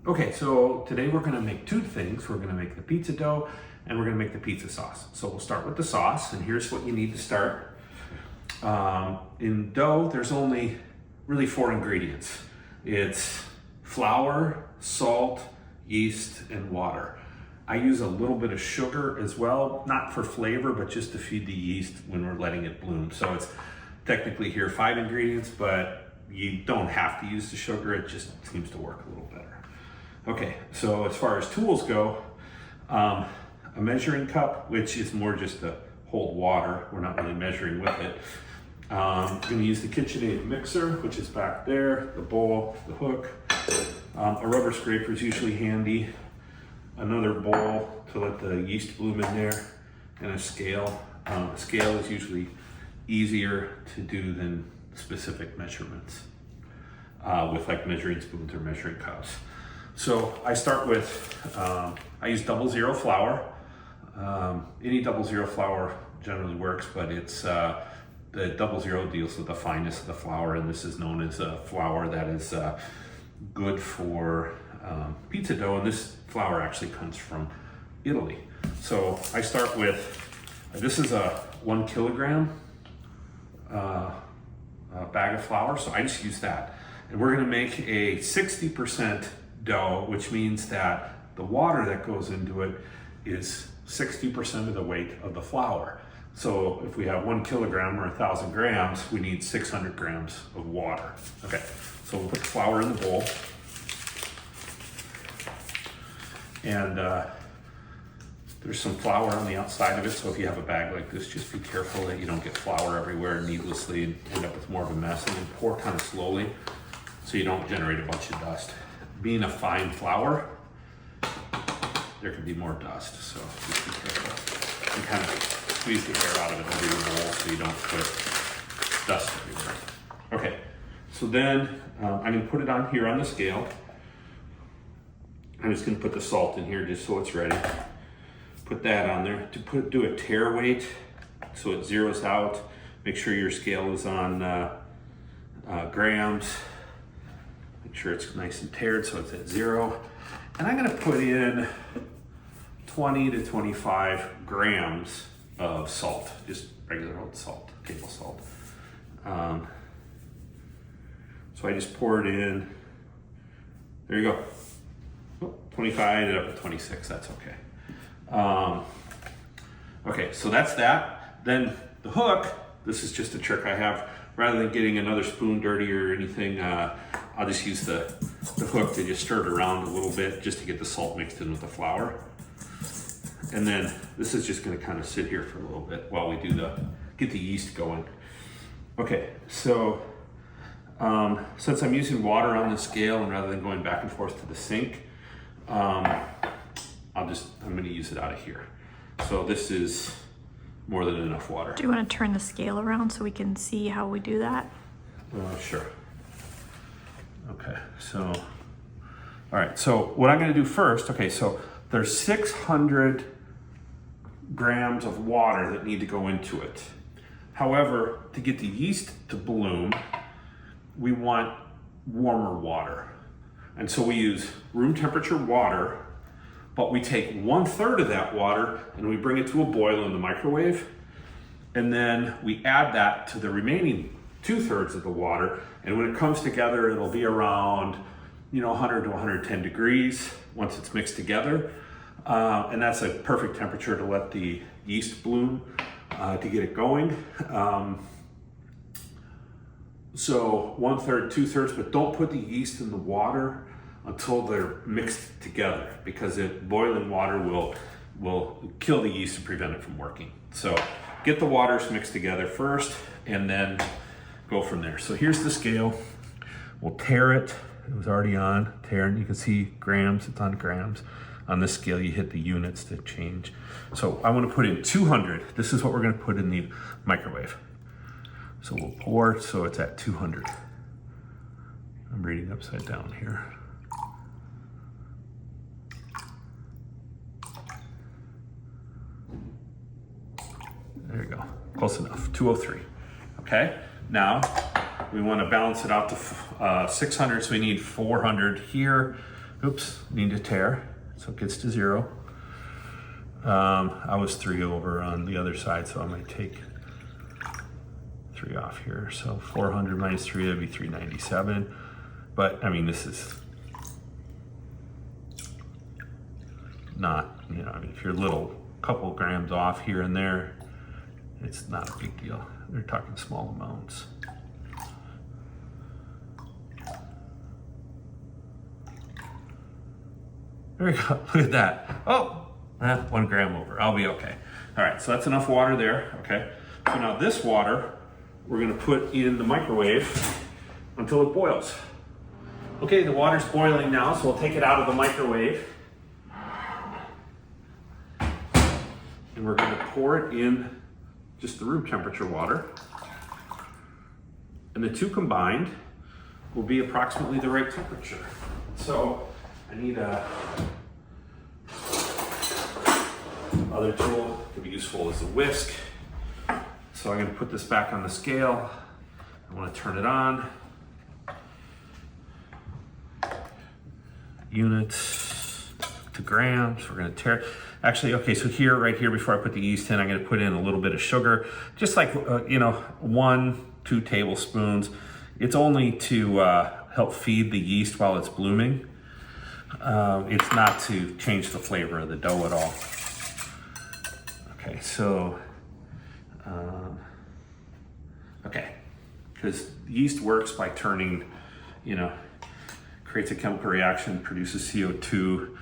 Okay, so today we're gonna make two things. We're gonna make the pizza dough and we're gonna make the pizza sauce. So we'll start with the sauce, and here's what you need to start. In dough, there's only really 4 ingredients. It's flour, salt, yeast, and water. I use a little bit of sugar as well, not for flavor, but just to feed the yeast when we're letting it bloom. So it's technically here 5 ingredients, but you don't have to use the sugar. It just seems to work a little better. Okay, so as far as tools go, a measuring cup, which is more just to hold water. We're not really measuring with it. I'm gonna use the KitchenAid mixer, which is back there, the bowl, the hook. A rubber scraper is usually handy. Another bowl to let the yeast bloom in there, and a scale. A scale is usually easier to do than specific measurements with like measuring spoons or measuring cups. So I start with, I use 00 flour. Any 00 flour generally works, but it's the 00 deals with the finest of the flour, and this is known as a flour that is good for pizza dough, and this flour actually comes from Italy. So I start with, this is a 1 kilogram bag of flour, so I just use that. And we're gonna make a 60% dough, which means that the water that goes into it is 60% of the weight of the flour. So if we have 1 kilogram or 1,000 grams, we need 600 grams of water. Okay, so we'll put the flour in the bowl. And there's some flour on the outside of it, so if you have a bag like this, just be careful that you don't get flour everywhere needlessly and end up with more of a mess. And then pour kind of slowly so you don't generate a bunch of dust. Being a fine flour, there can be more dust, so just be careful. And kind of squeeze the air out of it over your bowl so you don't put dust everywhere. Okay, so then I'm gonna put it on here on the scale. I'm just gonna put the salt in here just so it's ready. Put that on there. Do a tare weight so it zeroes out. Make sure your scale is on grams. Make sure it's nice and tared so it's at 0. And I'm gonna put in 20 to 25 grams of salt, just regular old salt, table salt. So I just pour it in. There you go. 25, ended up at 26, that's okay. Okay, so that's that. Then the hook, this is just a trick I have. Rather than getting another spoon dirty or anything, I'll just use the hook to just stir it around a little bit just to get the salt mixed in with the flour. And then this is just gonna kind of sit here for a little bit while we do get the yeast going. Okay, so since I'm using water on the scale and rather than going back and forth to the sink, I'm gonna use it out of here. So this is more than enough water. Do you want to turn the scale around so we can see how we do that? Sure. Okay, so, all right, so what I'm gonna do first, okay, so there's 600 grams of water that need to go into it. However, to get the yeast to bloom, we want warmer water. And so we use room temperature water, but we take 1/3 of that water and we bring it to a boil in the microwave. And then we add that to the remaining 2/3 of the water. And when it comes together, it'll be around, 100 to 110 degrees once it's mixed together. And that's a perfect temperature to let the yeast bloom, to get it going. So 1/3, 2/3, but don't put the yeast in the water until they're mixed together, because boiling water will kill the yeast and prevent it from working. So get the waters mixed together first and then go from there. So here's the scale. We'll tare it. It was already on, tearing. You can see grams, it's on grams. On this scale, you hit the units to change. So I want to put in 200. This is what we're going to put in the microwave. So we'll pour it so it's at 200. I'm reading upside down here. There you go, close enough, 203. Okay, now we want to balance it out to 600, so we need 400 here. Oops, need to tare, so it gets to 0. I was 3 over on the other side, so I might take 3 off here. So 400 minus 3, that'd be 397. But I mean, this is not, you know, I mean, if you're a little couple grams off here and there, it's not a big deal. They're talking small amounts. There we go, look at that. Oh, 1 gram over, I'll be okay. All right, so that's enough water there, okay? So now this water, we're gonna put in the microwave until it boils. Okay, the water's boiling now, so we'll take it out of the microwave. And we're gonna pour it in just the room temperature water. And the two combined will be approximately the right temperature. So I need a other tool that could be useful as a whisk. So I'm gonna put this back on the scale. I wanna turn it on. Units to grams, we're gonna tare. Actually, okay, so here, right here, before I put the yeast in, I'm gonna put in a little bit of sugar, just like, 1-2 tablespoons. It's only to help feed the yeast while it's blooming. It's not to change the flavor of the dough at all. Okay, so, okay, because yeast works by turning, creates a chemical reaction, produces CO2,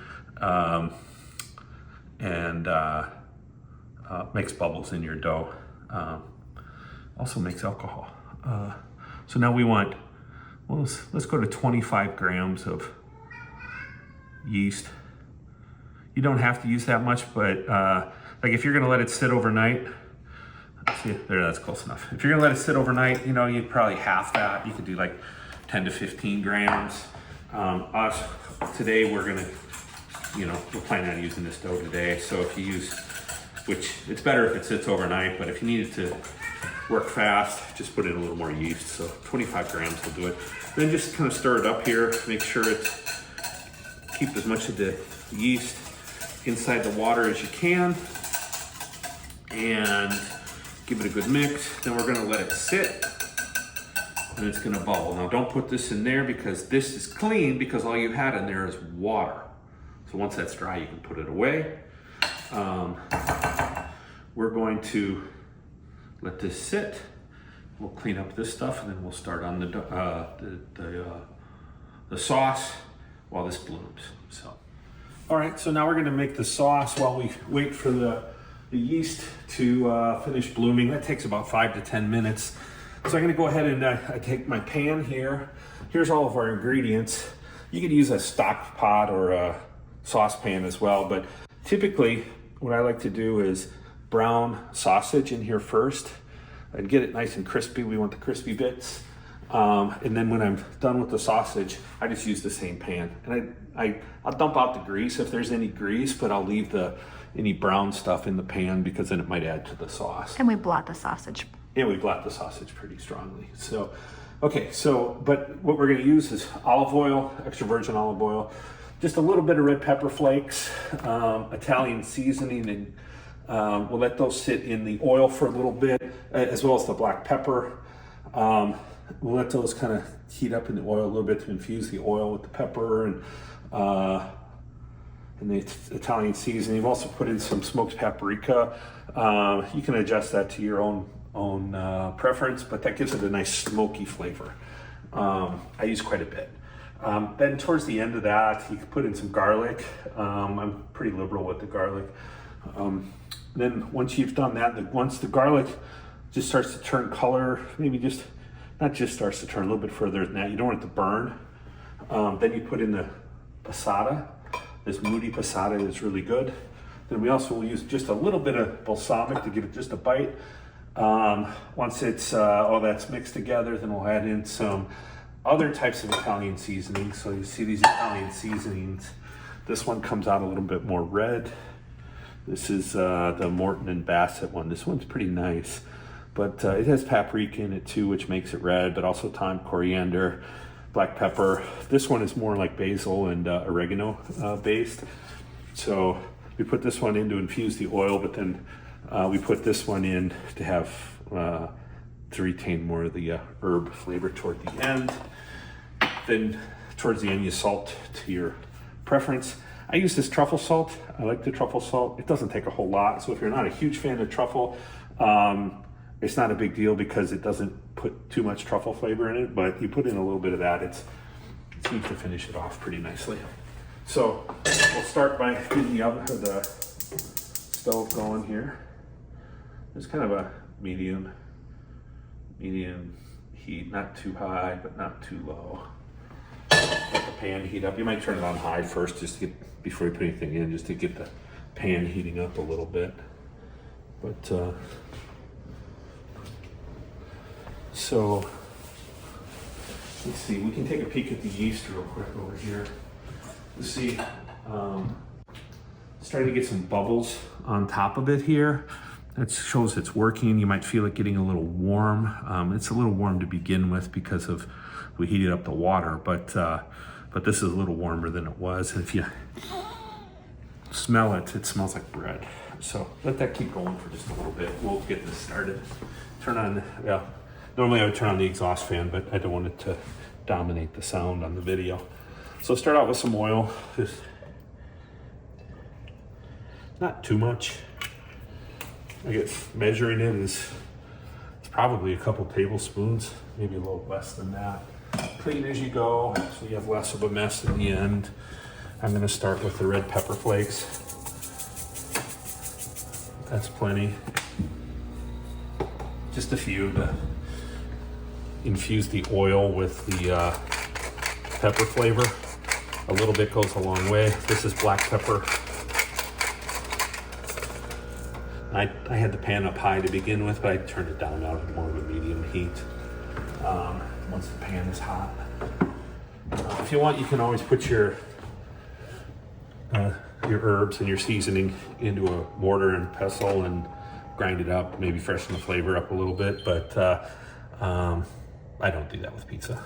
and makes bubbles in your dough. Also makes alcohol. So now we want, well, let's go to 25 grams of yeast. You don't have to use that much, but like if you're gonna let it sit overnight, see, there, that's close enough. If you're gonna let it sit overnight, you'd probably half that. You could do like 10 to 15 grams. Us, today we're gonna, we're planning on using this dough today. So if you use, which it's better if it sits overnight, but if you need it to work fast, just put in a little more yeast. So 25 grams will do it. Then just kind of stir it up here, make sure keep as much of the yeast inside the water as you can, and give it a good mix. Then we're gonna let it sit, and it's gonna bubble. Now don't put this in there because this is clean, because all you had in there is water. So once that's dry, you can put it away. We're going to let this sit. We'll clean up this stuff, and then we'll start on the sauce while this blooms. So, all right. So now we're going to make the sauce while we wait for the yeast to finish blooming. That takes about 5 to 10 minutes. So I'm going to go ahead and I take my pan here. Here's all of our ingredients. You could use a stock pot or a saucepan as well, but typically what I like to do is brown sausage in here first and get it nice and crispy. We want the crispy bits. And then when I'm done with the sausage, I just use the same pan. And I'll dump out the grease if there's any grease, but I'll leave any brown stuff in the pan because then it might add to the sauce. And we blot the sausage. Yeah, we blot the sausage pretty strongly. So, okay, but what we're gonna use is olive oil, extra virgin olive oil, just a little bit of red pepper flakes, Italian seasoning, and we'll let those sit in the oil for a little bit, as well as the black pepper. We'll let those kind of heat up in the oil a little bit to infuse the oil with the pepper and the Italian seasoning. We've also put in some smoked paprika. You can adjust that to your own preference, but that gives it a nice smoky flavor. I use quite a bit. Then towards the end of that, you can put in some garlic. I'm pretty liberal with the garlic. Then once you've done that, once the garlic just starts to turn color, maybe not just starts to turn, a little bit further than that, you don't want it to burn. Then you put in the passata. This moody passata is really good. Then we also will use just a little bit of balsamic to give it just a bite. Once it's all that's mixed together, then we'll add in some other types of Italian seasonings. So you see these Italian seasonings. This one comes out a little bit more red. This is the Morton and Bassett one. This one's pretty nice, but it has paprika in it too, which makes it red, but also thyme, coriander, black pepper. This one is more like basil and oregano based. So we put this one in to infuse the oil, but then we put this one in to have to retain more of the herb flavor toward the end. Then towards the end, you salt to your preference. I use this truffle salt. I like the truffle salt. It doesn't take a whole lot. So if you're not a huge fan of truffle, it's not a big deal because it doesn't put too much truffle flavor in it, but you put in a little bit of that, it seems to finish it off pretty nicely. So we'll start by getting the oven or the stove going here. There's kind of a medium heat, not too high, but not too low. Let the pan heat up. You might turn it on high first just to get, before you put anything in, just to get the pan heating up a little bit. But so let's see, we can take a peek at the yeast real quick over here. Let's see, starting to get some bubbles on top of it here. That shows it's working. You might feel it getting a little warm. It's a little warm to begin with because of we heated up the water, but this is a little warmer than it was. And if you smell it, it smells like bread. So let that keep going for just a little bit. We'll get this started. Turn on, yeah. Normally I would turn on the exhaust fan, but I don't want it to dominate the sound on the video. So start out with some oil. Just not too much. I guess measuring it is it's probably a couple tablespoons, maybe a little less than that. Clean as you go, so you have less of a mess in the end. I'm going to start with the red pepper flakes. That's plenty. Just a few to infuse the oil with the pepper flavor. A little bit goes a long way. This is black pepper. I had the pan up high to begin with, but I turned it down now to more of a medium heat once the pan is hot. If you want, you can always put your herbs and your seasoning into a mortar and pestle and grind it up, maybe freshen the flavor up a little bit, but I don't do that with pizza.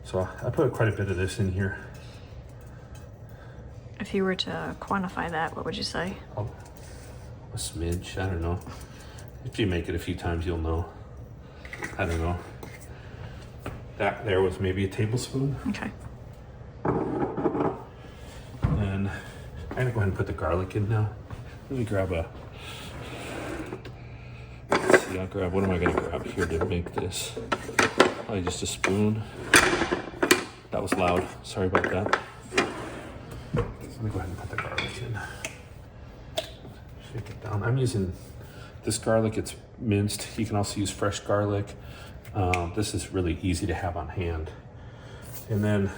So I put quite a bit of this in here. If you were to quantify that, what would you say? Oh, a smidge, I don't know. If you make it a few times, you'll know. I don't know. That there was maybe a tablespoon. Okay. And I'm gonna go ahead and put the garlic in now. Let me grab a, let's see, what am I gonna grab here to make this? Probably just a spoon. That was loud, sorry about that. Let me go ahead and put the garlic in. Shake it down. I'm using this garlic, it's minced. You can also use fresh garlic. This is really easy to have on hand. And then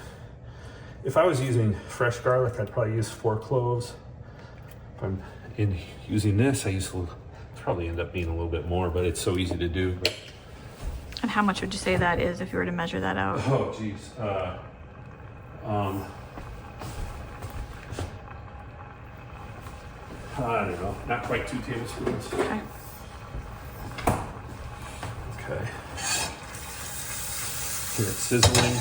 if I was using fresh garlic, I'd probably use 4 cloves. If I'm using this, I use probably end up being a little bit more, but it's so easy to do. But. And how much would you say that is if you were to measure that out? Oh, geez. I don't know, not quite 2 tablespoons. Okay. Okay. Here it's sizzling.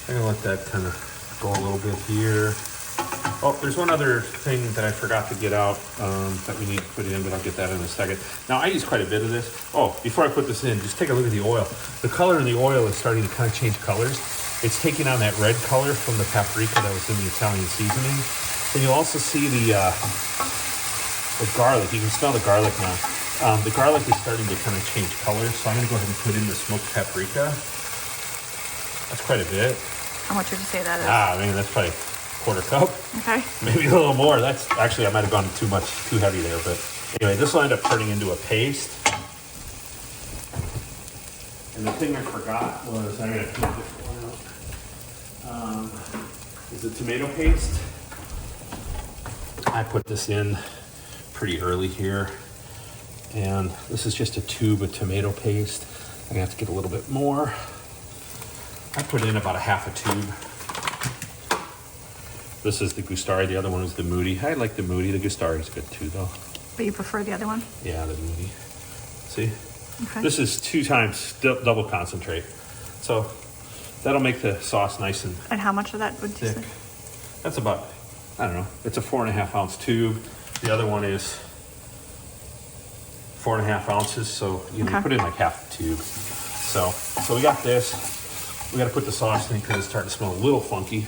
I'm gonna let that kind of go a little bit here. Oh, there's one other thing that I forgot to get out that we need to put in, but I'll get that in a second. Now, I use quite a bit of this. Oh, before I put this in, just take a look at the oil. The color in the oil is starting to kind of change colors. It's taking on that red color from the paprika that was in the Italian seasoning. And you'll also see the garlic. You can smell the garlic now. The garlic is starting to kind of change color, so I'm going to go ahead and put in the smoked paprika. That's quite a bit. How much would you say that is? I mean, that's probably 1/4 cup. Okay. Maybe a little more. That's actually, I might have gone too heavy there, but anyway, this will end up turning into a paste. And the thing I forgot was, I'm gonna put this one out, is the tomato paste. I put this in pretty early here, and this is just a tube of tomato paste. I'm gonna have to get a little bit more. I put in about a 1/2 tube. This is the Gustari. The other one is the Moody. I like the Moody. The Gustari is good too, though. But you prefer the other one? Yeah, the Moody. See? Okay. This is 2 times double concentrate. So that'll make the sauce nice and And how much of that would you thick. say? That's about, I don't know, it's a 4.5 ounce tube. The other one is 4.5 ounces, so you Okay. put in like half the tube. So we got this. We got to put the sauce in because it's starting to smell a little funky.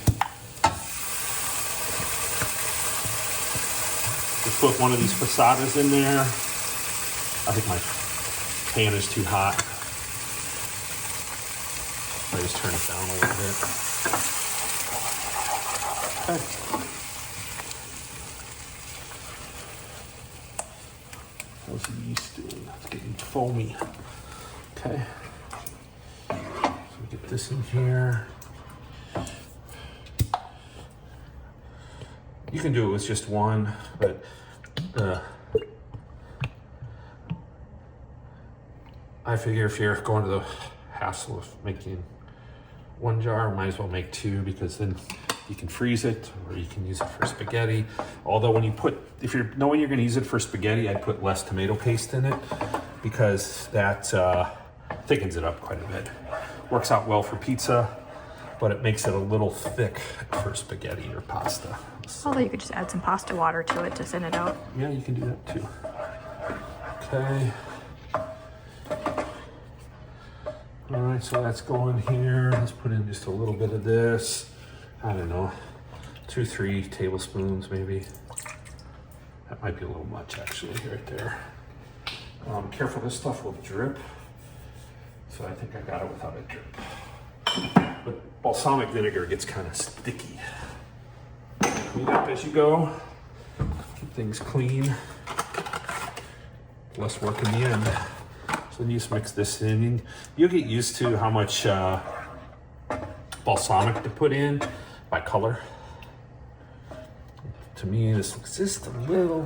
Just put one of these pasadas in there. I think my pan is too hot. I just turn it down a little bit. Okay. How's the yeast doing? It's getting foamy. Okay. So we get this in here. You can do it with just one, but I figure if you're going to the hassle of making 1 jar, might as well make 2 because then you can freeze it or you can use it for spaghetti. Although when you if you're knowing you're going to use it for spaghetti, I'd put less tomato paste in it because that thickens it up quite a bit. Works out well for pizza, but it makes it a little thick for spaghetti or pasta. So, Although you could just add some pasta water to it to thin it out. yeah, you can do that too. Okay. All right, so that's going here. Let's put in just a little bit of this. I don't know, 2-3 tablespoons maybe. That might be a little much actually, right there. Careful, this stuff will drip. So I think I got it without a drip. But balsamic vinegar gets kind of sticky. Clean up as you go. Keep things clean. Less work in the end. So then you just mix this in. You'll get used to how much balsamic to put in by color. To me, this looks just a little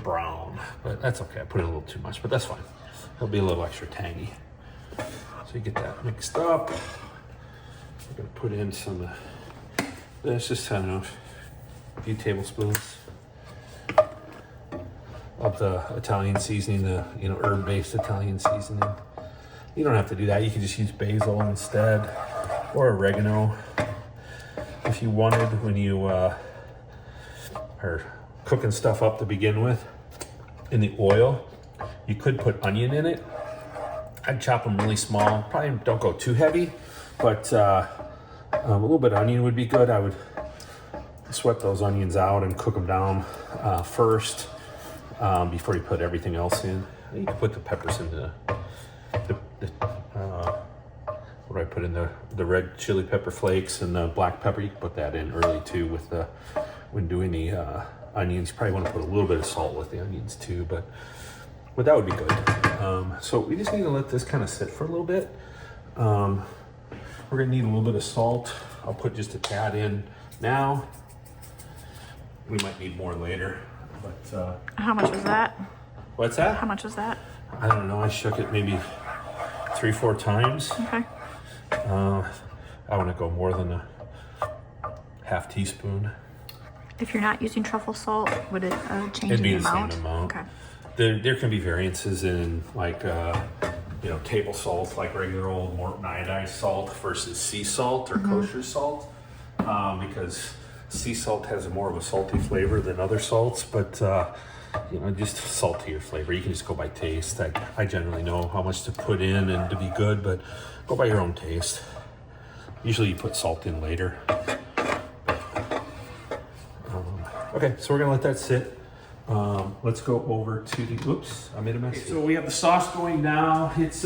brown, but that's okay. I put in a little too much, but that's fine. It'll be a little extra tangy. So you get that mixed up. We're gonna put in some this, just, I don't know, a few tablespoons of the Italian seasoning, the herb-based Italian seasoning. You don't have to do that. You can just use basil instead, or oregano. If you wanted, when you are cooking stuff up to begin with, in the oil, you could put onion in it. I'd chop them really small. Probably don't go too heavy, but a little bit of onion would be good. I would sweat those onions out and cook them down first before you put everything else in. You can put the peppers in what do I put in the red chili pepper flakes and the black pepper. You can put that in early too with when doing the onions. You probably want to put a little bit of salt with the onions too, but that would be good. So we just need to let this kind of sit for a little bit. We're gonna need a little bit of salt. I'll put just a tad in now. We might need more later, but How much was that? what's that? How much was that? I don't know. I shook it maybe 3-4 times. Okay. I want to go more than a half teaspoon. If you're not using truffle salt, would it change It'd be the the amount? same amount. Okay. There can be variances in like table salt, like regular old Morton iodized salt versus sea salt or kosher salt, because sea salt has more of a salty flavor than other salts, but just salt to your flavor. You can just go by taste. I generally know how much to put in and to be good, but go by your own taste. Usually you put salt in later. Okay, so we're gonna let that sit. Let's go over to the, oops, I made a mess. Okay, so we have the sauce going now. It's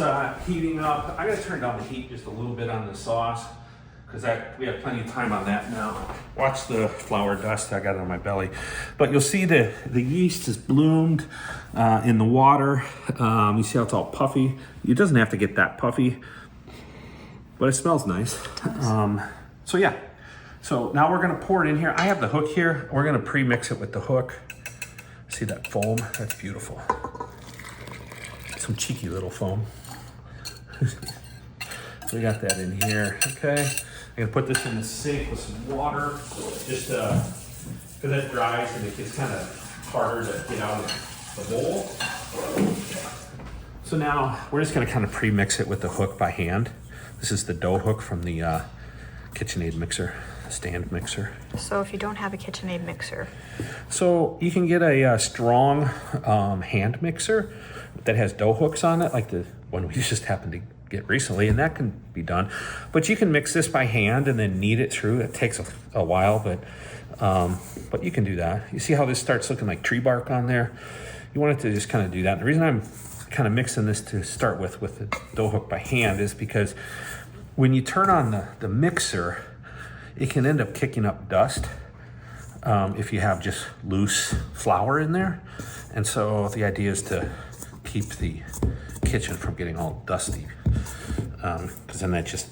heating up. I gotta turn down the heat just a little bit on the sauce because we have plenty of time on that now. Watch the flour dust. I got it on my belly. But you'll see the yeast is bloomed in the water. You see how it's all puffy? It doesn't have to get that puffy, but it smells nice. So yeah. So now we're gonna pour it in here. I have the hook here. We're gonna pre-mix it with the hook. See that foam? That's beautiful. Some cheeky little foam. So we got that in here, okay? I'm gonna put this in the sink with some water, just because that dries and it gets kind of harder to get out of the bowl. So now we're just gonna kind of pre-mix it with the hook by hand. This is the dough hook from the KitchenAid mixer, stand mixer. So if you don't have a KitchenAid mixer, so you can get a strong hand mixer that has dough hooks on it, like the one we just happened to get recently, and that can be done. But you can mix this by hand and then knead it through. It takes a while, but you can do that. You see how this starts looking like tree bark on there? You want it to just kind of do that. The reason I'm kind of mixing this to start with the dough hook by hand is because when you turn on the mixer, it can end up kicking up dust if you have just loose flour in there. And so the idea is to keep the kitchen from getting all dusty, because then that just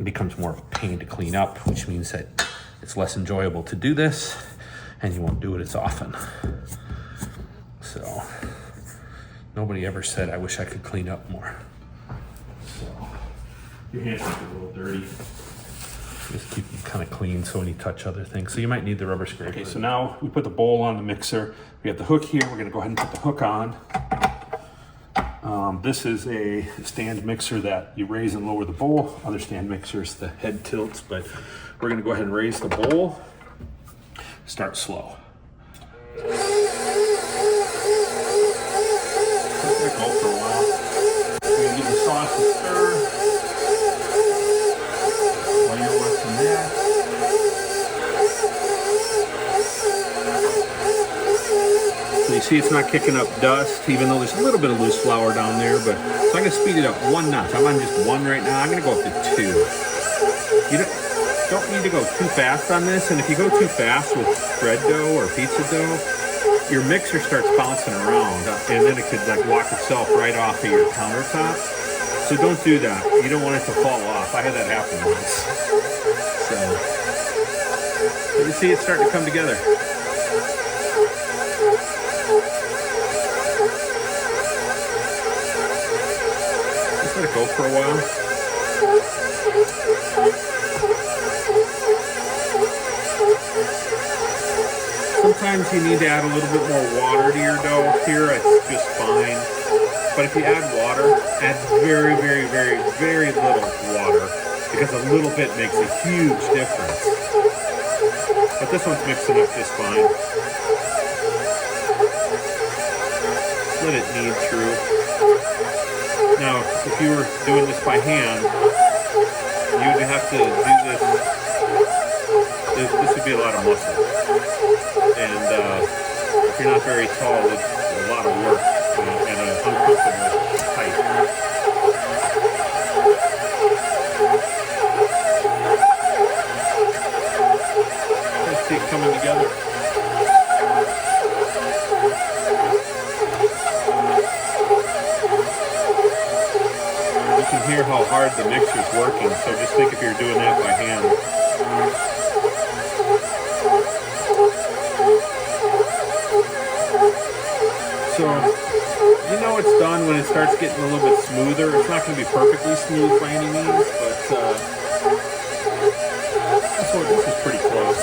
becomes more of a pain to clean up, which means that it's less enjoyable to do this and you won't do it as often. So nobody ever said, I wish I could clean up more. So your hands might be a little dirty. Just keep them kind of clean so when you touch other things. So you might need the rubber scraper. Okay, so now we put the bowl on the mixer. We have the hook here. We're gonna go ahead and put the hook on. This is a stand mixer that you raise and lower the bowl. Other stand mixers, the head tilts, but we're gonna go ahead and raise the bowl. Start slow. Let it go for a while. We're gonna give the sauce a stir. While you're watching that. So you see it's not kicking up dust, even though there's a little bit of loose flour down there, but so I'm gonna speed it up one notch. I'm on just one right now. I'm gonna go up to 2. You don't need to go too fast on this, and if you go too fast with bread dough or pizza dough, your mixer starts bouncing around, and then it could like walk itself right off of your countertop. So don't do that. You don't want it to fall off. I had that happen once. So you see it's starting to come together. Just let it go for a while. Sometimes you need to add a little bit more water to your dough. Here it's just fine. But if you add water, add very, very, very, very little water, because a little bit makes a huge difference. But this one's mixing up just fine. Let it knead through. Now, if you were doing this by hand, you would have to do this. This would be a lot of muscle. And if you're not very tall, it's a lot of work and an uncomfortable height. Let's see it coming together. You can hear how hard the mixer's working, so just think if you're doing that by hand. So, you know it's done when it starts getting a little bit smoother. It's not going to be perfectly smooth by any means, but this is pretty close.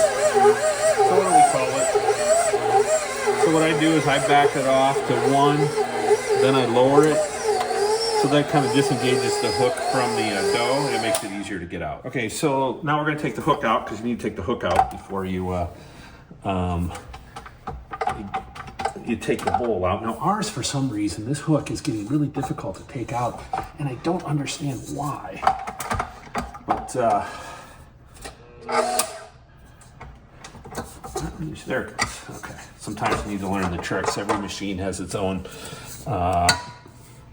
So what do we call it? So what I do is I back it off to 1, then I lower it. So that kind of disengages the hook from the dough, and it makes it easier to get out. Okay, so now we're going to take the hook out, because you need to take the hook out before you take the bowl out. Now ours, for some reason, this hook is getting really difficult to take out, and I don't understand why. But there it goes. Okay. Sometimes you need to learn the tricks. Every machine has its own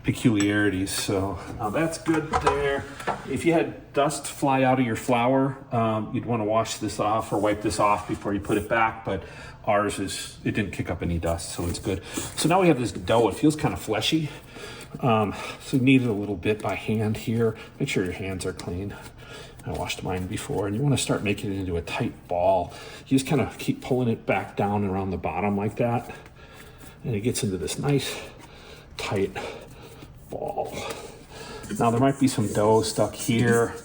peculiarities. So now that's good there. If you had dust fly out of your flour, you'd want to wash this off or wipe this off before you put it back, but ours it didn't kick up any dust, so it's good. So now we have this dough. It feels kind of fleshy. So you knead it a little bit by hand here. Make sure your hands are clean. I washed mine before, and you want to start making it into a tight ball. You just kind of keep pulling it back down around the bottom like that, and it gets into this nice tight ball. Now there might be some dough stuck here.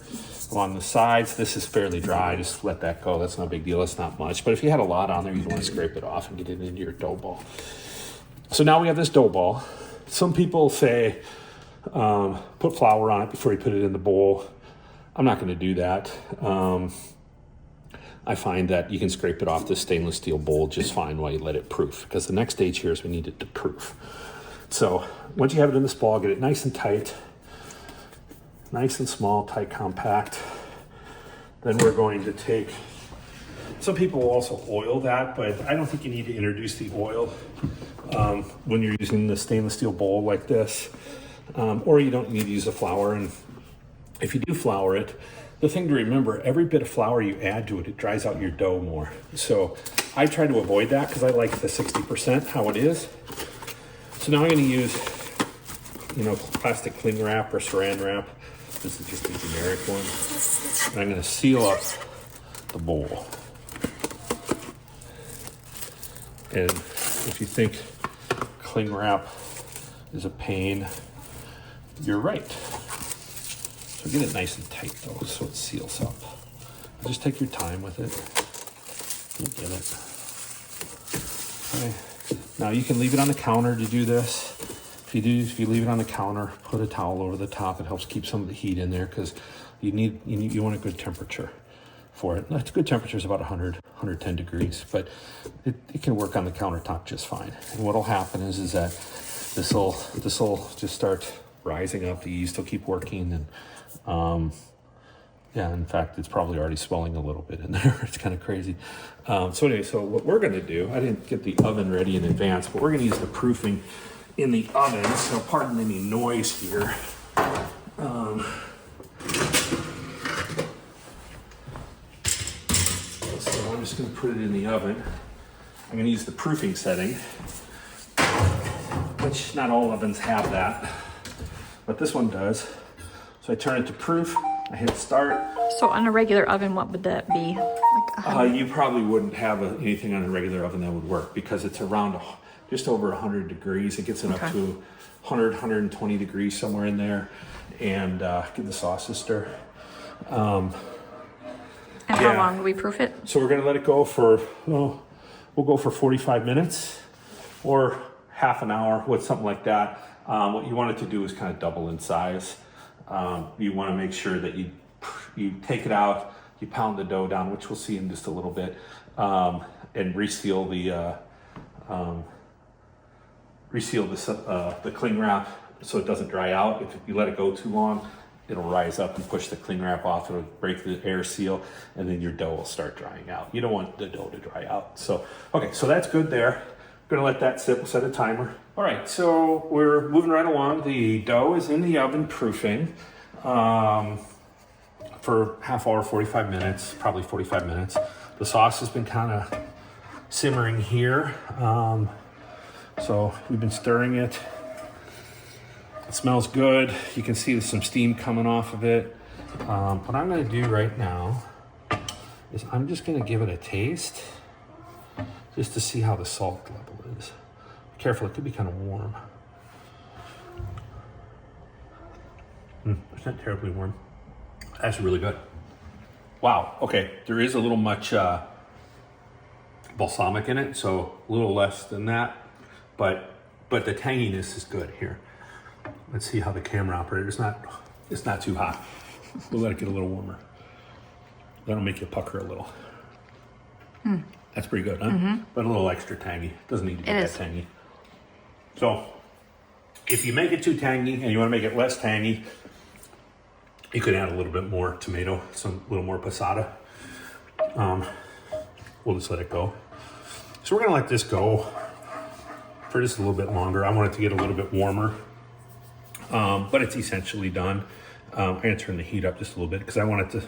Along the sides, this is fairly dry. Just let that go. That's no big deal. It's not much. But if you had a lot on there, you'd want to scrape it off and get it into your dough ball. So now we have this dough ball. Some people say put flour on it before you put it in the bowl. I'm not going to do that. I find that you can scrape it off this stainless steel bowl just fine while you let it proof, because the next stage here is we need it to proof. So once you have it in this ball, get it nice and tight, nice and small, tight, compact. Then we're going to take, some people will also oil that, but I don't think you need to introduce the oil when you're using the stainless steel bowl like this, or you don't need to use the flour. And if you do flour it, the thing to remember, every bit of flour you add to it, it dries out your dough more. So I try to avoid that because I like the 60% how it is. So now I'm going to use, plastic cling wrap or saran wrap. This is just a generic one. And I'm going to seal up the bowl. And if you think cling wrap is a pain, you're right. So get it nice and tight though, so it seals up. Just take your time with it. You'll get it. Okay. Now you can leave it on the counter to do this. If you leave it on the counter, put a towel over the top. It helps keep some of the heat in there because you want a good temperature for it. That's good temperature is about 100, 110 degrees, but it can work on the countertop just fine. And what'll happen is that this will just start rising up. The yeast will keep working, and in fact, it's probably already swelling a little bit in there. It's kind of crazy. So anyway, so what we're going to do, I didn't get the oven ready in advance, but we're going to use the proofing in the oven. So pardon any noise here. So I'm just going to put it in the oven. I'm going to use the proofing setting, which not all ovens have that, but this one does. So I turn it to proof, I hit start. So on a regular oven, what would that be? You probably wouldn't have anything on a regular oven that would work because it's around just over 100 degrees. It gets it up to 100, 120 degrees, somewhere in there. And give the sauce a stir. And how long do we proof it? So we're gonna let it go for, we'll go for 45 minutes or half an hour, something like that. What you want it to do is kind of double in size. You want to make sure that you take it out, you pound the dough down, which we'll see in just a little bit, and reseal the cling wrap so it doesn't dry out. If you let it go too long, it'll rise up and push the cling wrap off. It'll break the air seal, and then your dough will start drying out. You don't want the dough to dry out. So, okay, so that's good there. Gonna let that sit. We'll set a timer. All right, so we're moving right along. The dough is in the oven proofing for half hour, 45 minutes, probably 45 minutes. The sauce has been kind of simmering here. So we've been stirring it. It smells good. You can see there's some steam coming off of it. What I'm gonna do right now is I'm just gonna give it a taste just to see how the salt level is. Be careful, it could be kind of warm. It's not terribly warm. That's really good. Wow, okay, there is a little much balsamic in it, so a little less than that, but the tanginess is good here. Let's see how the camera operates. It's not too hot. We'll let it get a little warmer. That'll make you pucker a little. That's pretty good, huh? But a little extra tangy. Doesn't need to be that tangy. So if you make it too tangy and you want to make it less tangy, you could add a little bit more tomato, a little more passata. We'll just let it go. So we're gonna let this go for just a little bit longer. I want it to get a little bit warmer, but it's essentially done. I'm gonna turn the heat up just a little bit because I want it to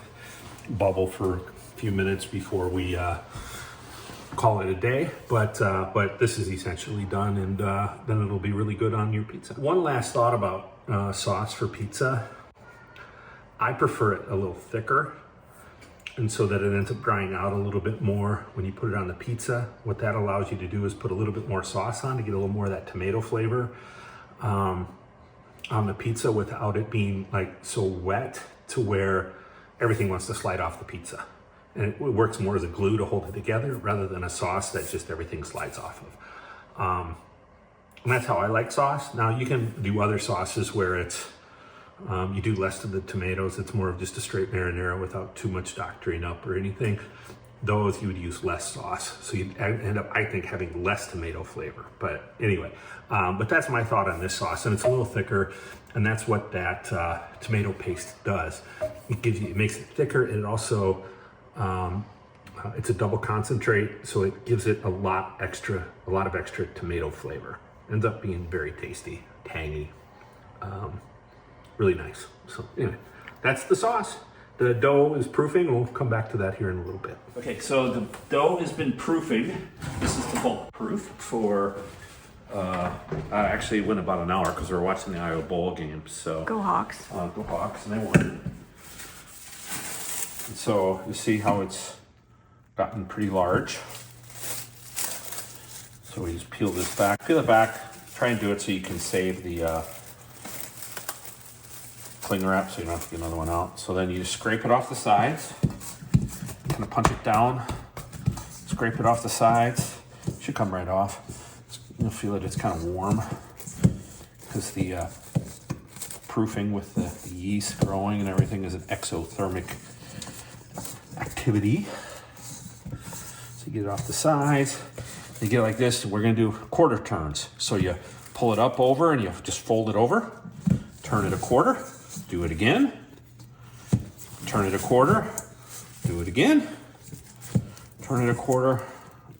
bubble for a few minutes before we call it a day. But this is essentially done, and then it'll be really good on your pizza. One last thought about sauce for pizza. I prefer it a little thicker, and so that it ends up drying out a little bit more when you put it on the pizza. What that allows you to do is put a little bit more sauce on to get a little more of that tomato flavor on the pizza without it being like so wet to where everything wants to slide off the pizza. And it works more as a glue to hold it together rather than a sauce that just everything slides off of. And that's how I like sauce. Now you can do other sauces where it's, you do less of the tomatoes. It's more of just a straight marinara without too much doctoring up or anything. Those you would use less sauce. So you'd end up, I think, having less tomato flavor. But anyway, but that's my thought on this sauce. And it's a little thicker, and that's what that tomato paste does. It makes it thicker, and it also, it's a double concentrate, so it gives it a lot of extra tomato flavor. Ends up being very tasty, tangy, really nice. So anyway, that's the sauce. The dough is proofing. We'll come back to that here in a little bit. Okay, so the dough has been proofing. This is the bulk proof for, I actually went about an hour because we were watching the Iowa Bowl game. So Go Hawks. go Hawks, and they won. And so you see how it's gotten pretty large. So we just peel this back, peel it back. Try and do it so you can save the cling wrap so you don't have to get another one out. So then you just scrape it off the sides, kind of punch it down, scrape it off the sides. It should come right off. You'll feel that it's kind of warm because the proofing with the yeast growing and everything is an exothermic activity. So you get it off the sides. You get it like this. We're going to do quarter turns. So you pull it up over and you just fold it over, turn it a quarter. Do it again, turn it a quarter, do it again, turn it a quarter,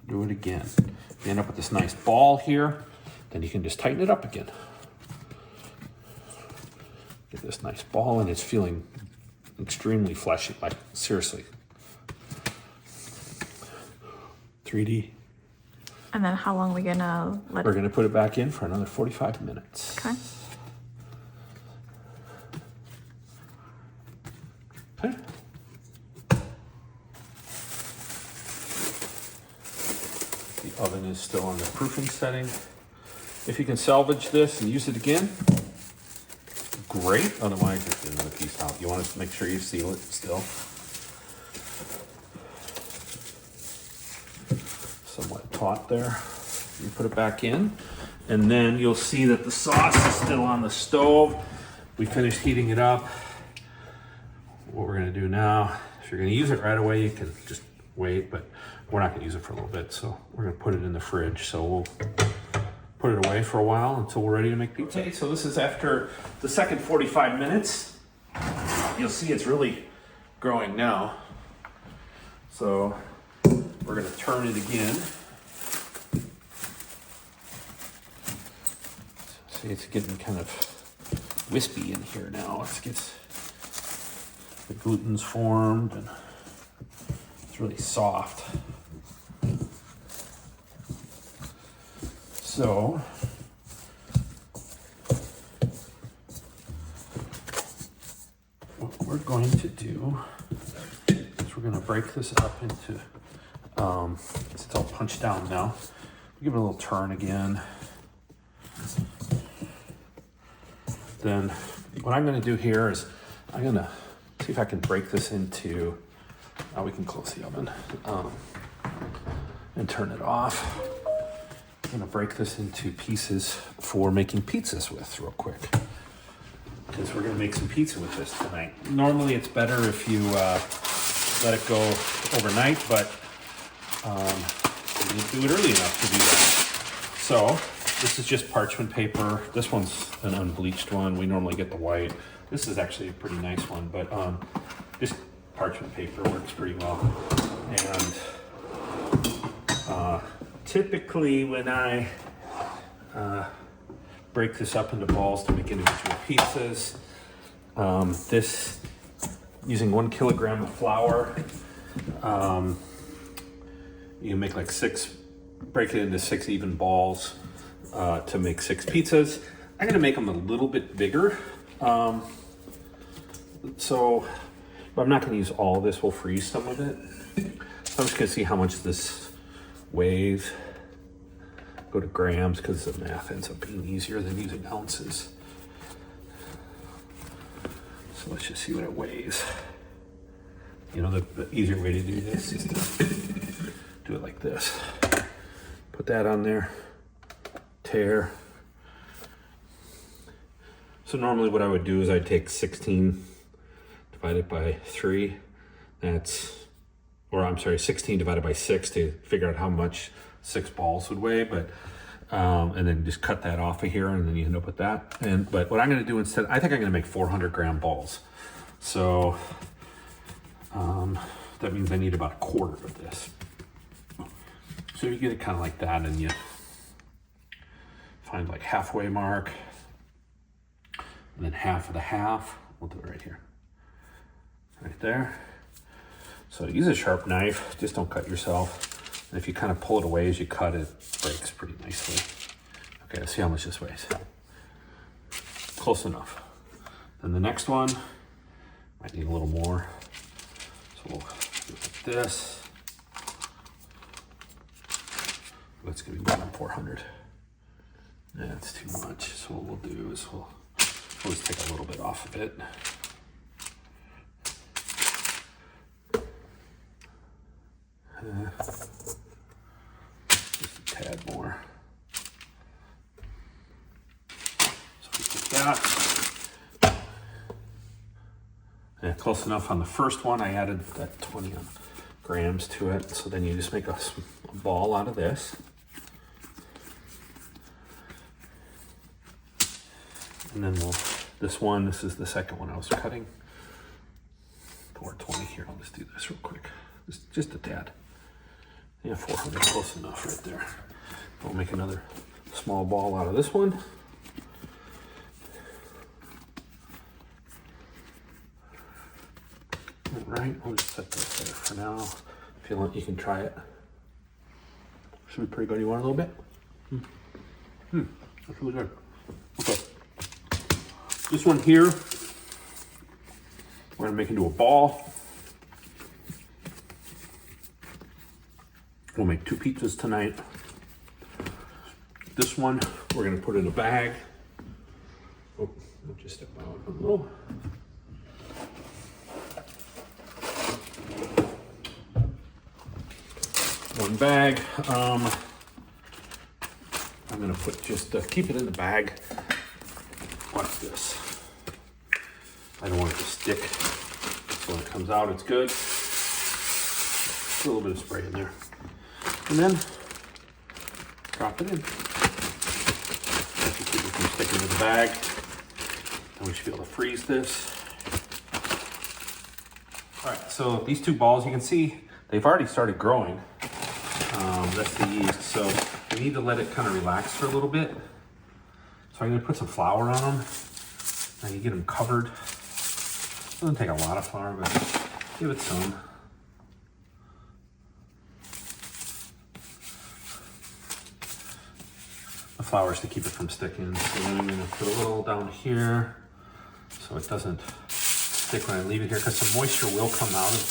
do it again. You end up with this nice ball here, then you can just tighten it up again. Get this nice ball, and it's feeling extremely fleshy, like seriously. 3D. And then how long are we gonna let We're it? gonna put it back in for another 45 minutes. Okay. Okay. The oven is still on the proofing setting. If you can salvage this and use it again, great. Otherwise, just get another piece out. You want to make sure you seal it still. Somewhat taut there. You put it back in, and then you'll see that the sauce is still on the stove. We finished heating it up. What we're gonna do now, if you're gonna use it right away, you can just wait, but we're not gonna use it for a little bit, so we're gonna put it in the fridge. So we'll put it away for a while until we're ready to make pizza. Okay, so this is after the second 45 minutes. You'll see it's really growing now. So we're gonna turn it again. See, it's getting kind of wispy in here now. It gets, the gluten's formed and it's really soft. So what we're going to do is we're going to break this up into, it's all punched down now. Give it a little turn again. Then what I'm going to do here is I'm going to see if I can break this into, we can close the oven and turn it off. I'm going to break this into pieces for making pizzas with real quick, because we're going to make some pizza with this tonight. Normally it's better if you let it go overnight, but you need to do it early enough to do that. So this is just parchment paper. This one's an unbleached one. We normally get the white. This is actually a pretty nice one, but this parchment paper works pretty well. And typically when I break this up into balls to make individual pizzas, this, using 1 kilogram of flour, you can make like break it into 6 even balls to make 6 pizzas. I'm gonna make them a little bit bigger. So, but I'm not gonna use all of this, we'll freeze some of it. So I'm just gonna see how much this weighs. Go to grams because the math ends up being easier than using ounces. So let's just see what it weighs. You know, the easier way to do this is to do it like this. Put that on there, tear. So normally what I would do is I'd take 16 divided by 3. Or I'm sorry, 16 divided by 6 to figure out how much 6 balls would weigh, but and then just cut that off of here, and then you end up with that. But what I'm going to do instead, I think I'm going to make 400-gram balls. So that means I need about 1/4 of this. So you get it kind of like that, and you find like halfway mark, and then half of the half. We'll do it right here, right there. So use a sharp knife, just don't cut yourself. And if you kind of pull it away as you cut, it breaks pretty nicely. Okay, let's see how much this weighs. Close enough. Then the next one, might need a little more. So we'll do it like this. That's gonna be more than 400. That's too much. So what we'll do is we'll just take a little bit off of it. Just a tad more. So we take that. Yeah, close enough on the first one. I added that 20 grams to it. So then you just make a ball out of this. And then this is the second one I was cutting. 420 here. I'll just do this real quick. Just a tad. Yeah, 400, close enough right there. We'll make another small ball out of this one. All right, we'll just set this there for now. If you want, you can try it. Should be pretty good. You want a little bit? That's really good. Okay. This one here, we're gonna make into a ball. We'll make 2 pizzas tonight. This one, we're gonna put in a bag. Oh, I'll just step out a little. One bag. I'm gonna put keep it in the bag. Watch this. I don't want it to stick. So when it comes out, it's good. Put a little bit of spray in there. And then drop it in. Just to keep it from sticking to the bag. And we should be able to freeze this. All right, so these 2 balls, you can see they've already started growing. That's the yeast. So we need to let it kind of relax for a little bit. So I'm gonna put some flour on them. And you get them covered. Doesn't take a lot of flour, but give it some. The flour is to keep it from sticking. So then I'm gonna put a little down here so it doesn't stick when I leave it here, because some moisture will come out of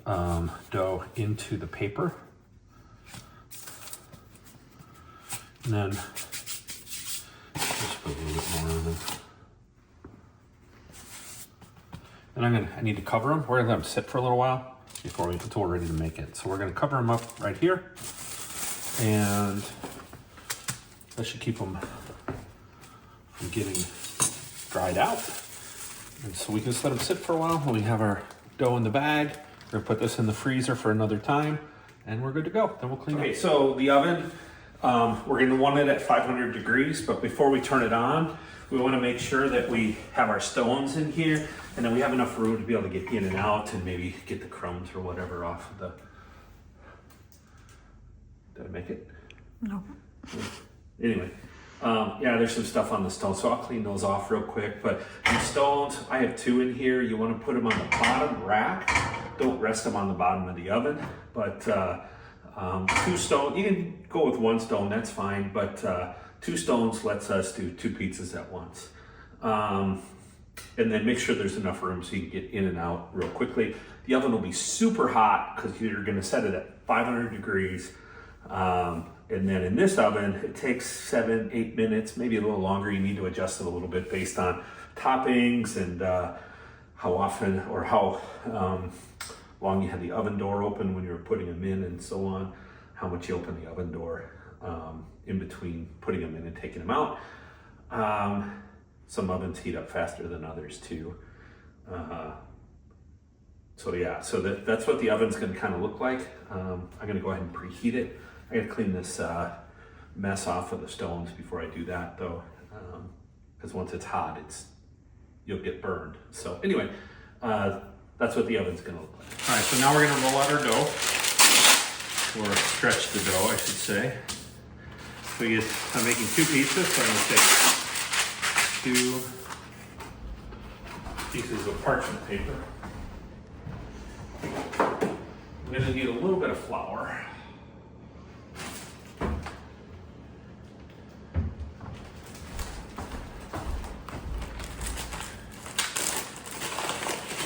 the dough into the paper. And then just put a little bit more of it. And I need to cover them. We're gonna let them sit for a little while until we're ready to make it. So we're gonna cover them up right here, and that should keep them from getting dried out. And so we can just let them sit for a while when we have our dough in the bag. We're gonna put this in the freezer for another time, and we're good to go. Then we'll clean it. Okay, so the oven, we're gonna want it at 500 degrees, but before we turn it on, we wanna make sure that we have our stones in here, and then we have enough room to be able to get in and out and maybe get the crumbs or whatever off of the... Did I make it? No. Anyway, yeah, there's some stuff on the stone, so I'll clean those off real quick. But the stones, I have 2 in here. You want to put them on the bottom rack. Don't rest them on the bottom of the oven. But 2 stones, you can go with 1 stone, that's fine. But 2 stones lets us do 2 pizzas at once. And then make sure there's enough room so you can get in and out real quickly. The oven will be super hot because you're going to set it at 500 degrees. And then in this oven, it takes 7-8 minutes, maybe a little longer. You need to adjust it a little bit based on toppings and how often or how long you had the oven door open when you were putting them in and so on, how much you open the oven door in between putting them in and taking them out. Some ovens heat up faster than others too. So yeah, so that's what the oven's gonna kind of look like. I'm gonna go ahead and preheat it. I gotta clean this mess off of the stones before I do that though, because once it's hot, you'll get burned. So anyway, that's what the oven's gonna look like. All right, so now we're gonna roll out our dough, or stretch the dough, I should say. So I'm making 2 pizzas, so I'm gonna take 2 pieces of parchment paper. I'm gonna need a little bit of flour.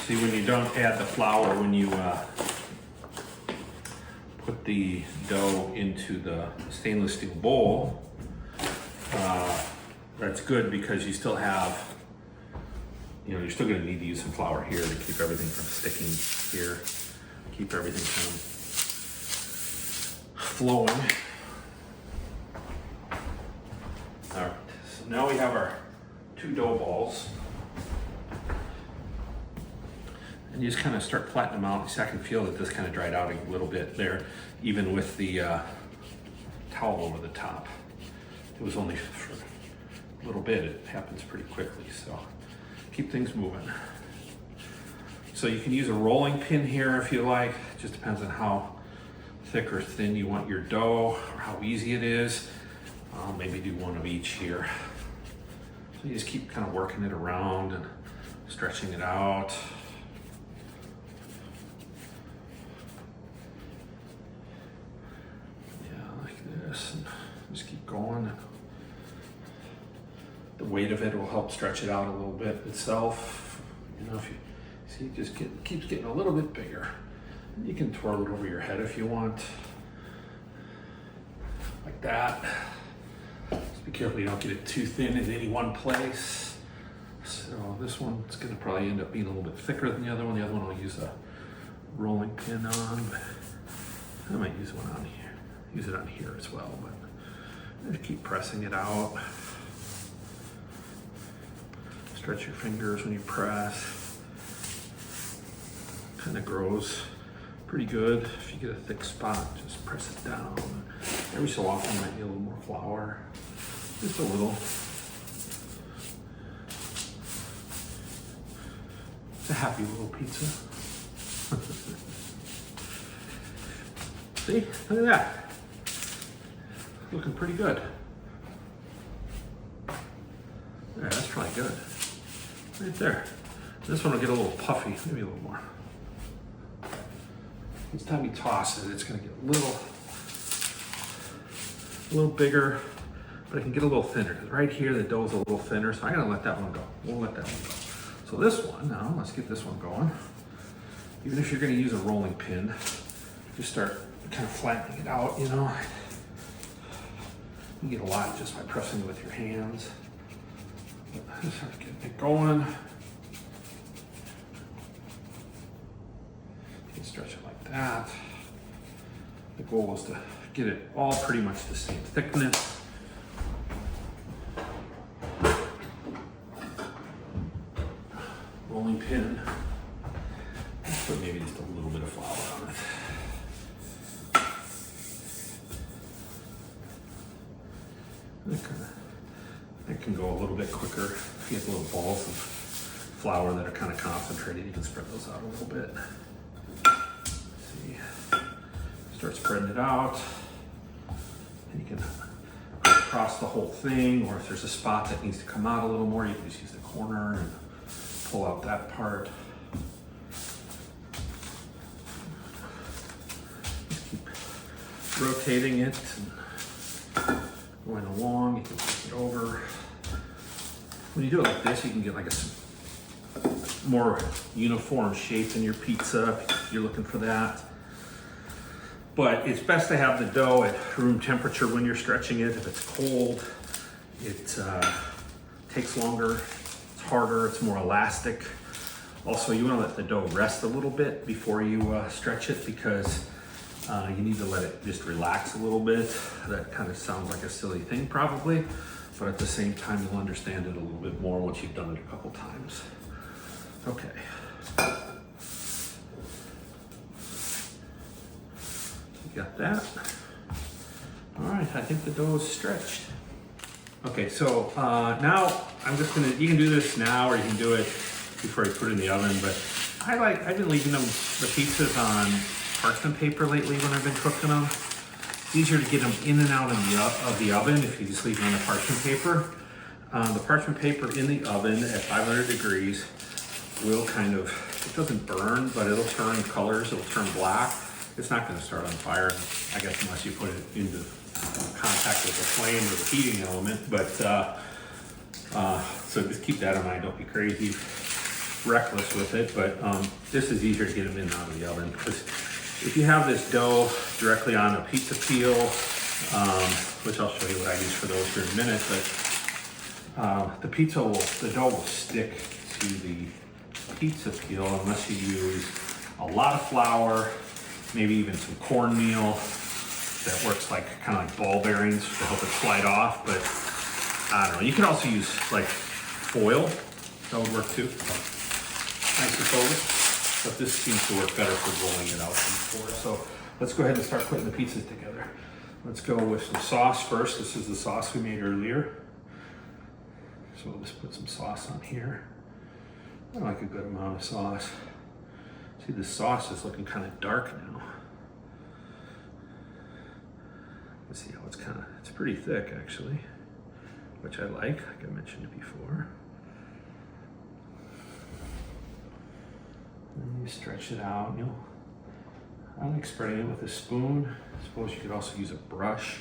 See, when you don't add the flour, when you put the dough into the stainless steel bowl, that's good because you still have, you're still gonna need to use some flour here to keep everything from sticking here, keep everything kind of flowing. All right, so now we have our 2 dough balls. And you just kind of start flattening them out. So I can feel that this kind of dried out a little bit there, even with the towel over the top. It was only for a little bit. It happens pretty quickly, so keep things moving. So you can use a rolling pin here if you like. It just depends on how thick or thin you want your dough or how easy it is. I'll maybe do one of each here. So you just keep kind of working it around and stretching it out. And just keep going. The weight of it will help stretch it out a little bit itself. If you see, it just keeps getting a little bit bigger. You can twirl it over your head if you want, like that. Just be careful you don't get it too thin in any one place. So this one's going to probably end up being a little bit thicker than the other one. The other one I'll use a rolling pin on, but I might use one on here. Use it on here as well, but just keep pressing it out. Stretch your fingers when you press. Kind of grows pretty good. If you get a thick spot, just press it down. Every so often, you might need a little more flour. Just a little. It's a happy little pizza. See, look at that. Looking pretty good. Yeah, that's probably good. Right there. This one will get a little puffy, maybe a little more. Each time you toss it, it's gonna get a little bigger, but it can get a little thinner. Because right here, the dough's a little thinner, so I'm gonna let that one go. We'll let that one go. So this one, now, let's get this one going. Even if you're gonna use a rolling pin, just start kind of flattening it out, You get a lot just by pressing it with your hands. Just start getting it going. You can stretch it like that. The goal is to get it all pretty much the same thickness. Rolling pin. Let's put maybe just a little bit of flour on it. It can go a little bit quicker. If you have little balls of flour that are kind of concentrated, you can spread those out a little bit. See, start spreading it out. And you can cross the whole thing, or if there's a spot that needs to come out a little more, you can just use the corner and pull out that part. Just keep rotating it and going along. You can flip it over. When you do it like this, you can get like a more uniform shape in your pizza if you're looking for that. But it's best to have the dough at room temperature when you're stretching it. If it's cold, it takes longer, it's harder, it's more elastic. Also, you want to let the dough rest a little bit before you stretch it, because you need to let it just relax a little bit. That kind of sounds like a silly thing probably, but at the same time you'll understand it a little bit more once you've done it a couple times. Okay. You got that? All right, I think the dough is stretched. Okay, so now I'm just gonna, you can do this now or you can do it before you put it in the oven, but I've been leaving the pizzas on parchment paper lately when I've been cooking them. It's easier to get them in and out of the oven if you just leave them on the parchment paper. The parchment paper in the oven at 500 degrees will kind of, it doesn't burn, but it'll turn colors, it'll turn black. It's not gonna start on fire, I guess, unless you put it into contact with the flame or the heating element, but so just keep that in mind, don't be crazy reckless with it, but this is easier to get them in and out of the oven, because if you have this dough directly on a pizza peel, which I'll show you what I use for those here in a minute, but the dough will stick to the pizza peel unless you use a lot of flour, maybe even some cornmeal that works like kind of like ball bearings to help it slide off. But I don't know, you can also use like foil, that would work too, I suppose, but this seems to work better for rolling it out than before. So let's go ahead and start putting the pizzas together. Let's go with some sauce first. This is the sauce we made earlier, so we'll just put some sauce on here. I like a good amount of sauce. See, the sauce is looking kind of dark now. Let's see how it's pretty thick actually, which I like I mentioned it before. And you stretch it out. I like spreading it with a spoon. I suppose you could also use a brush.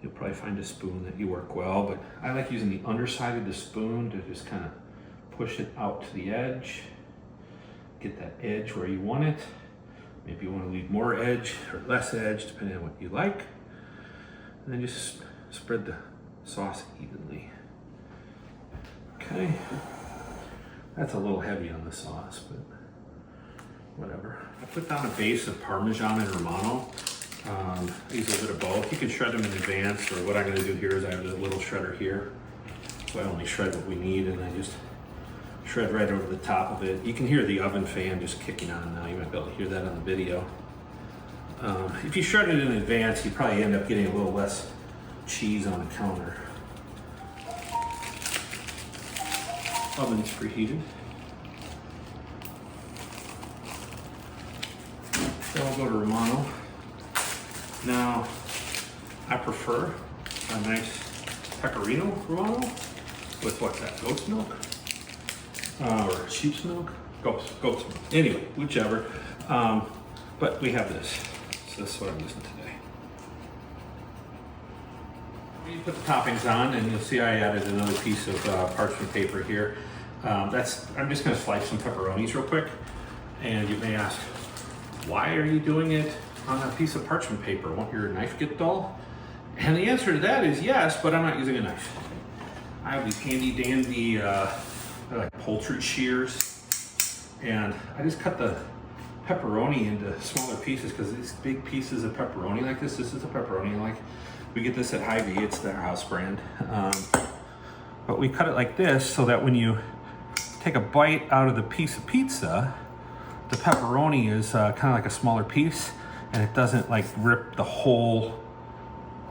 You'll probably find a spoon that you work well, but I like using the underside of the spoon to just kind of push it out to the edge. Get that edge where you want it. Maybe you want to leave more edge or less edge, depending on what you like. And then just spread the sauce evenly. Okay. That's a little heavy on the sauce, but whatever. I put down a base of Parmesan and Romano. I use a little bit of both. You can shred them in advance, or what I'm going to do here is I have a little shredder here. So I only shred what we need, and I just shred right over the top of it. You can hear the oven fan just kicking on now. You might be able to hear that on the video. If you shred it in advance, you probably end up getting a little less cheese on the counter. Oven's preheated. So I'll go to Romano. Now, I prefer a nice pecorino Romano with what's that, goat's milk? Or sheep's milk? Goat's milk. Anyway, whichever. But we have this. So this is what I'm using today. You put the toppings on, and you'll see I added another piece of parchment paper here. I'm just going to slice some pepperonis real quick. And you may ask, why are you doing it on a piece of parchment paper? Won't your knife get dull? And the answer to that is yes, but I'm not using a knife. I have these handy dandy like poultry shears, and I just cut the pepperoni into smaller pieces, because these big pieces of pepperoni like this is a pepperoni like we get this at Hy-Vee, it's their house brand. But we cut it like this so that when you take a bite out of the piece of pizza, the pepperoni is kind of like a smaller piece, and it doesn't like rip all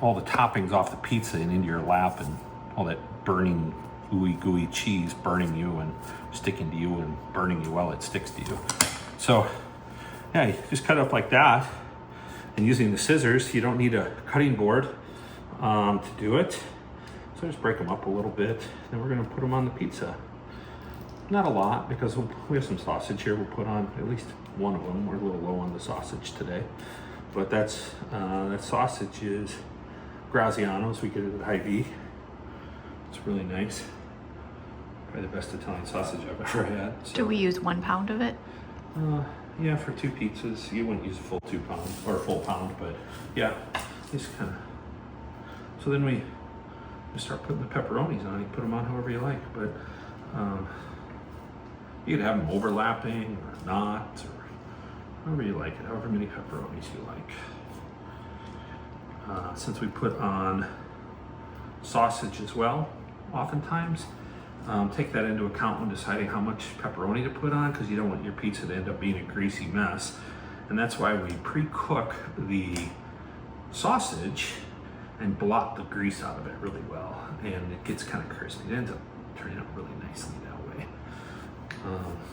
the toppings off the pizza and into your lap, and all that burning ooey gooey cheese burning you and sticking to you and burning you while it sticks to you. So yeah, you just cut it up like that, and using the scissors, you don't need a cutting board to do it. So just break them up a little bit, then we're gonna put them on the pizza. Not a lot, because we have some sausage here. We'll put on at least one of them. We're a little low on the sausage today, but that sausage is Graziano's. We get it at Hy-Vee. It's really nice. Probably the best Italian sausage I've ever had. So. Do we use 1 pound of it? Yeah, for 2 pizzas. You wouldn't use a full 2 pound or a full pound, but yeah, just kind of. So then we just start putting the pepperonis on. You put them on however you like, but You could have them overlapping or not, or however you like it, however many pepperonis you like. Since we put on sausage as well, oftentimes, take that into account when deciding how much pepperoni to put on, because you don't want your pizza to end up being a greasy mess. And that's why we pre-cook the sausage and blot the grease out of it really well, and it gets kind of crispy. It ends up turning out really nicely that way,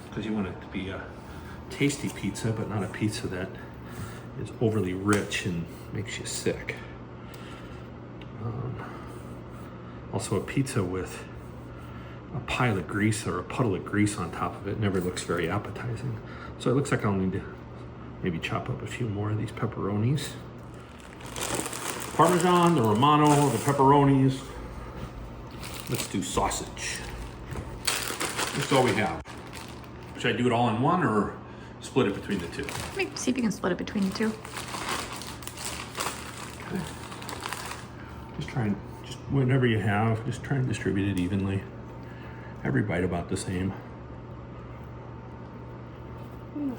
because you want it to be a tasty pizza, but not a pizza that is overly rich and makes you sick. Also, a pizza with a pile of grease or a puddle of grease on top of it never looks very appetizing. So it looks like I'll need to maybe chop up a few more of these pepperonis. Parmesan, the Romano, the pepperonis. Let's do sausage. That's all we have. Should I do it all in one or split it between the two? Maybe see if you can split it between the two. Okay. Just whatever you have, just try and distribute it evenly. Every bite about the same.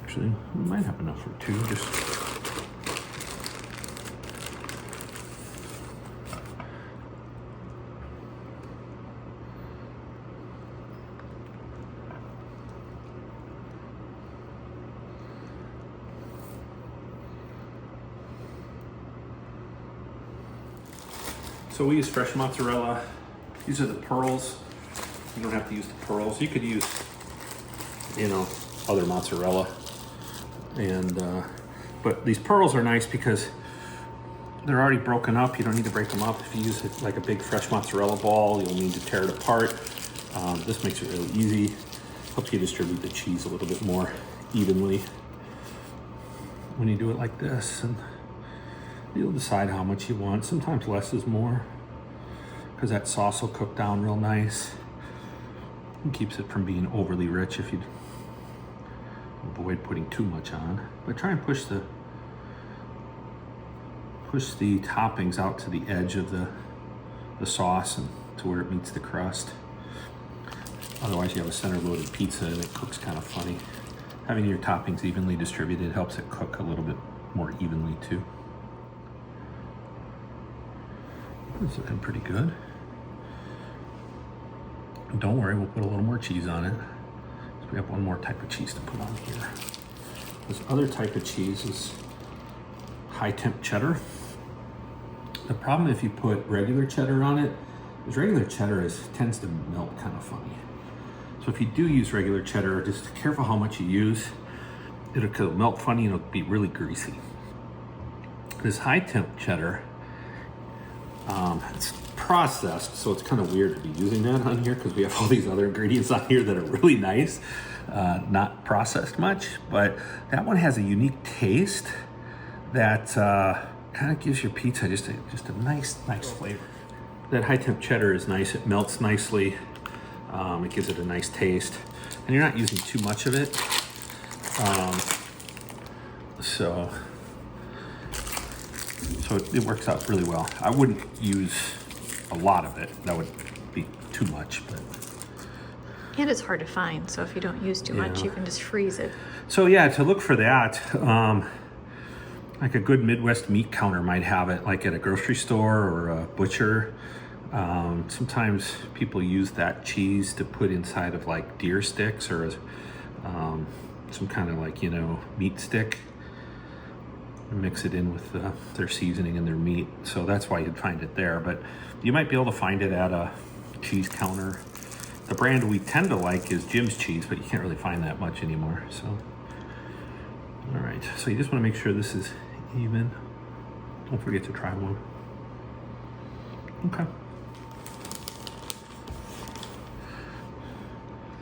Actually, we might have enough for two. So we use fresh mozzarella. These are the pearls. You don't have to use the pearls. You could use, other mozzarella. And but these pearls are nice because they're already broken up. You don't need to break them up. If you use it like a big fresh mozzarella ball, you'll need to tear it apart. This makes it really easy. Helps you distribute the cheese a little bit more evenly when you do it like this. And you'll decide how much you want. Sometimes less is more, because that sauce will cook down real nice and keeps it from being overly rich if you avoid putting too much on. But try and push the toppings out to the edge of the sauce and to where it meets the crust. Otherwise you have a center-loaded pizza and it cooks kind of funny. Having your toppings evenly distributed helps it cook a little bit more evenly too. It's looking pretty good. Don't worry, we'll put a little more cheese on it. So we have one more type of cheese to put on here. This other type of cheese is high temp cheddar. The problem if you put regular cheddar on it is regular cheddar tends to melt kind of funny. So if you do use regular cheddar, just careful how much you use. It'll melt funny and it'll be really greasy. This high temp cheddar, it's processed, so it's kind of weird to be using that on here because we have all these other ingredients on here that are really nice, not processed much, but that one has a unique taste that kind of gives your pizza just a nice flavor. That high temp cheddar is nice. It melts nicely. It gives it a nice taste, and you're not using too much of it. So it works out really well. I wouldn't use a lot of it. That would be too much, but. And it's hard to find, so if you don't use too much, you can just freeze it. So yeah, to look for that, like a good Midwest meat counter might have it, like at a grocery store or a butcher. Sometimes people use that cheese to put inside of like deer sticks or some kind of like, meat stick. Mix it in with their seasoning and their meat. So that's why you'd find it there. But you might be able to find it at a cheese counter. The brand we tend to like is Jim's Cheese, but you can't really find that much anymore. So, all right. So you just want to make sure this is even. Don't forget to try one. Okay.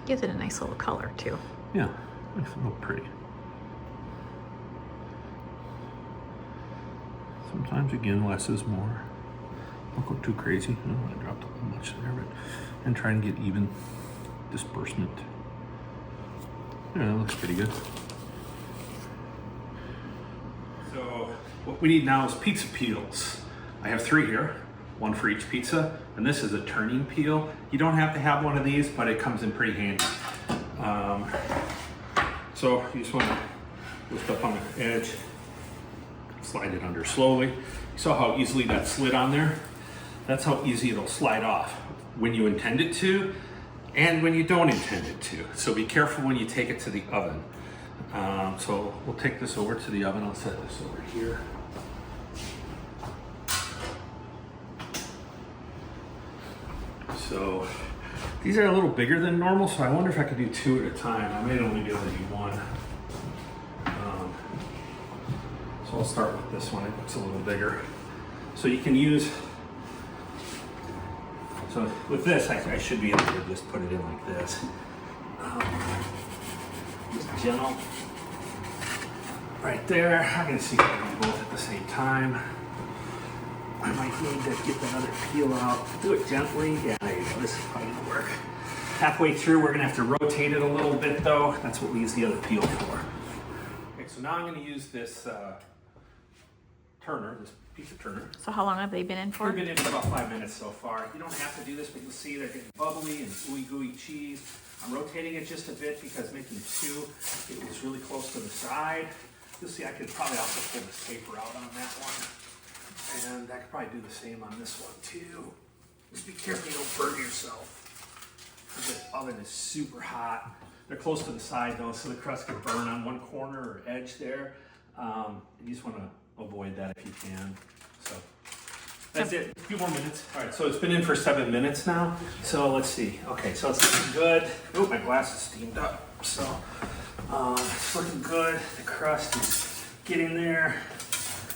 Gives it a nice little color too. Yeah, makes it look pretty. Sometimes, again, less is more. Don't go too crazy. I don't want to drop too much there, and try and get even disbursement. Yeah, that looks pretty good. So what we need now is pizza peels. I have 3 here. one for each pizza. And this is a turning peel. You don't have to have one of these, but it comes in pretty handy. So you just want to lift up on the edge, slide it under slowly. You saw how easily that slid on there? That's how easy it'll slide off when you intend it to and when you don't intend it to. So be careful when you take it to the oven. So we'll take this over to the oven. I'll set this over here. So these are a little bigger than normal, so I wonder if I could do 2 at a time. I may only be able to do 1. So I'll start with this one. It's a little bigger. So you can use, so with this, I should be able to just put it in like this. Just gentle. Right there. I'm going to see if I can do both at the same time. I might need to get that other peel out. Do it gently. Yeah, there you go. This is probably going to work. Halfway through, we're going to have to rotate it a little bit, though. That's what we use the other peel for. Okay, so now I'm going to use this turner, this pizza turner. So how long have they been in for? We've been in for about 5 minutes so far. You don't have to do this, but you'll see they're getting bubbly and ooey gooey cheese. I'm rotating it just a bit because making 2, it was really close to the side. You'll see I could probably also pull this paper out on that one. And I could probably do the same on this one too. Just be careful you don't burn yourself. The oven is super hot. They're close to the side though, so the crust could burn on one corner or edge there. You just want to avoid that if you can. So that's it. A few more minutes. All right, so it's been in for 7 minutes now. So let's see. Okay, so it's looking good. Oh, my glass is steamed up. So it's looking good. The crust is getting there.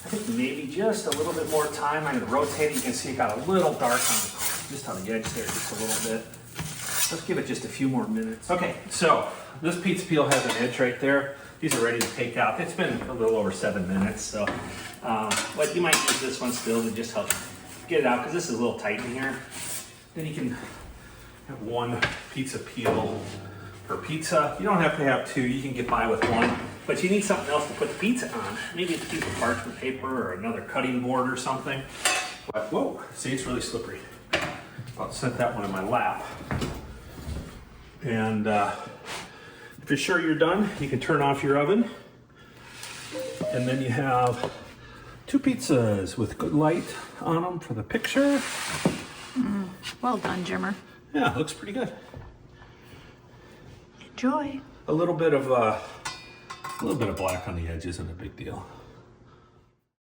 I think maybe just a little bit more time. I'm going to rotate it. You can see it got a little dark just on the edge there, just a little bit. Let's give it just a few more minutes. Okay, so this pizza peel has an edge right there. These are ready to take out. It's been a little over 7 minutes, so but you might use this one still to just help get it out because this is a little tight in here. Then you can have 1 pizza peel per pizza. You don't have to have 2. You can get by with 1. But you need something else to put the pizza on. Maybe it's a piece of parchment paper or another cutting board or something. But whoa, see, it's really slippery. I'll set that one in my lap. And if you're sure you're done, you can turn off your oven. And then you have 2 pizzas with good light on them for the picture. Well done, Jimmer. Yeah, it looks pretty good. Enjoy. A little bit of black on the edge isn't a big deal.